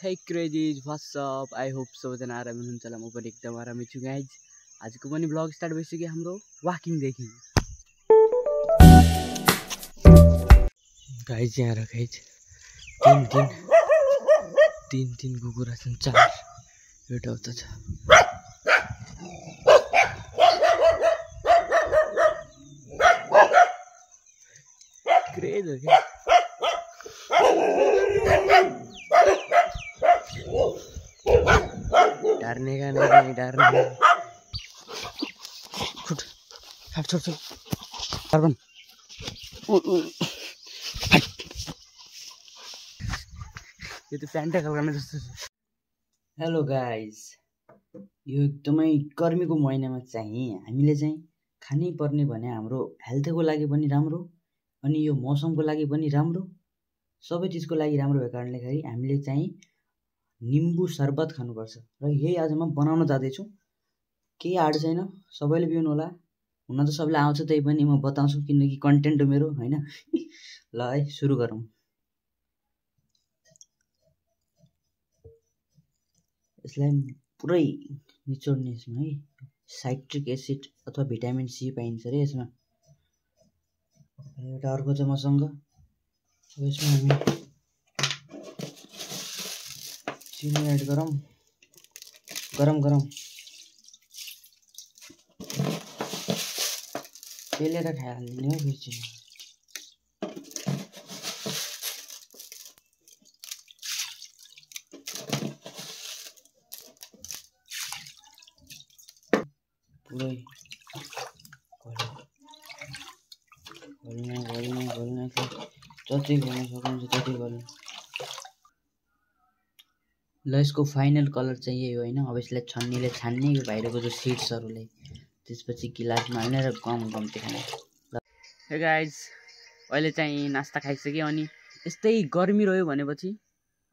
Hey crazies, what's up? I hope सबैजना आरामै हुनुहुन्छ होला। म पनि एकदम आरामै छु गाइज। आजको पनि ब्लग स्टार्ट भइसक्यो हाम्रो वाकिङ देखि। गाइज यहाँ र गाइज तीन कुकुरा छन्, 4 एउटा उता छ। क्रेज हो क्या। डरने का नहीं, डरने छोड़ कार्बन यो त प्यान्ट लगाउने जस्तो छ। हेलो गाइज, यो एकदमै गर्मीको महिनामा चाहिँ हामीले चाहिँ खानै पर्ने भने हाम्रो हेल्थको लागि पनि राम्रो अनि यो मौसमको लागि पनि राम्रो, सबै चिजको लागि राम्रो भएको कारणले गर्दाखेरि हामीले चाहिँ निम्बु शरबत खानुपर्छ र यही आज म बनाउन जाँदैछु। केही हार्ड छैन, सबैले पिउनु होला। हुन त सबैलाई आउँछ, त्यही पनि म बताउँछु किनकि कन्टेन्ट हो मेरो, हैन। ल है सुरु गरौँ। यसलाई पुरै निचोड्ने यसमा है साइट्रिक एसिड अथवा भिटामिन सी पाइन्छ रे यसमा। एउटा अर्को छ मसँग, यसमा हामी चिनी एड गरौँ। गरम पेलेर खाइहाल्ने हो फेरि चिनी। पुरै घोल्ने जति घोल्न सक्नुहुन्छ त्यति घोल्नु। ल यसको फाइनल कलर चाहिँ यही हो हैन। अब यसलाई छान्ने यो बाहिरको जो सिड्सहरुलाई त्यसपछि गिलासमा हाल्ने र कम्ती खाने। ल हे गाइज, अहिले चाहिँ नास्ता खाइसक्यो अनि यस्तै गर्मी रह्यो भनेपछि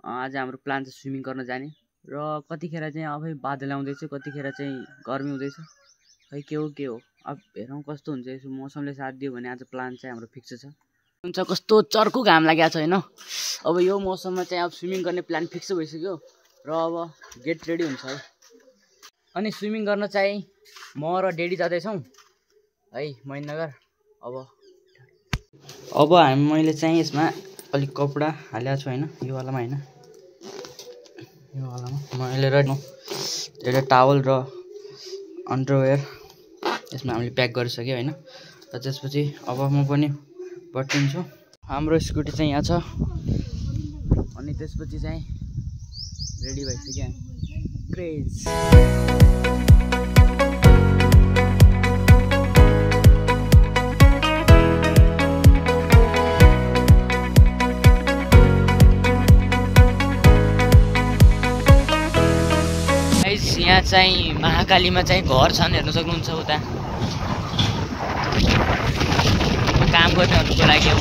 आज हाम्रो प्लान छ स्विमिङ गर्न जाने। र कतिखेर चाहिँ अब बादल आउँदैछ, कतिखेर चाहिँ गर्मी हुँदैछ, खै के हो। अब हेरौँ कस्तो हुन्छ। यसो मौसमले साथ दियो भने आज प्लान चाहिँ हाम्रो फिक्स छ। हुन्छ कस्तो चर्को घाम लागेको छ हैन। अब यो मौसममा चाहिँ अब स्विमिङ गर्ने प्लान फिक्स भइसक्यो र अब गेट रेडी हुन्छ है। अनि स्विमिङ गर्न चाहिँ म र डेडी जाँदैछौँ है महेन्द्रनगर। अब मैले चाहिँ यसमा अलिक कपडा हालेको छु हैन, यो वालामा हैन, यो वालामा मैले एउटा टावल र अन्डरवेयर यसमा हामीले प्याक गरिसक्यो हैन। र त्यसपछि अब म पनि बट्टिन्छु। हाम्रो स्कुटी चाहिँ यहाँ छ अनि त्यसपछि चाहिँ रेडी भइसक्यो क्रेज। यहाँ चाहिँ महाकालीमा चाहिँ घर छन्, हेर्न सक्नुहुन्छ उता। काम गर्नेहरूको लागि हो।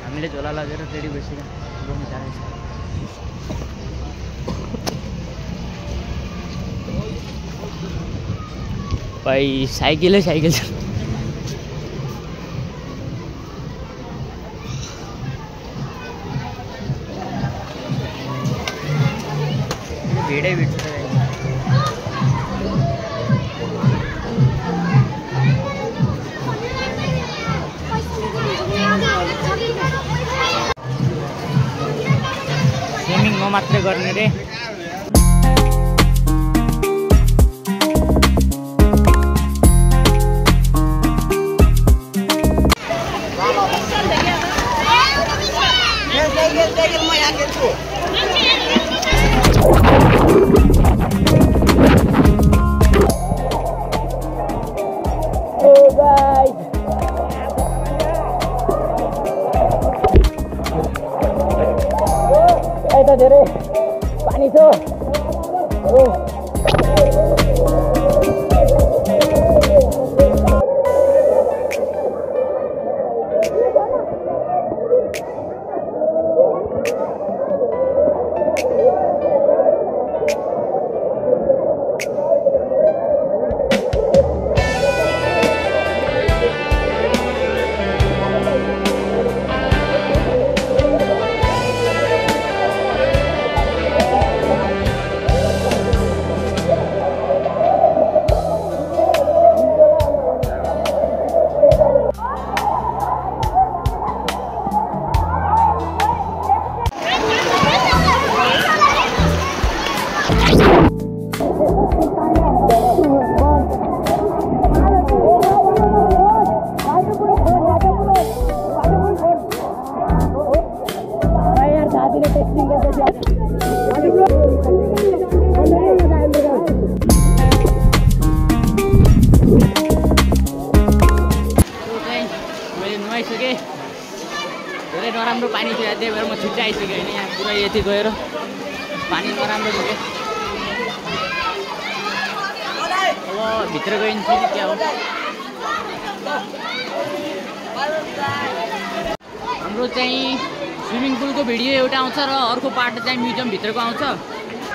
हामीले झोला लगेर रेडी भइसक्यो। भाइ साइकल छ। भिडै भिड छ। स्विमिङ म मात्रै गर्ने रे। यता धेरै पानी छ। नराम्रो पानी थियो त्यही भएर म छिट्टै आइसकेँ होइन यहाँ पुरा यति गएर पानी नराम्रो थियो अब भित्र गइन्छ कि क्या हो हाम्रो चाहिँ स्विमिङ पुलको भिडियो एउटा आउँछ र अर्को पार्ट चाहिँ म्युजियम भित्रको आउँछ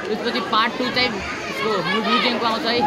त्यसपछि पार्ट 2 चाहिँ यसको म्युजियमको आउँछ है।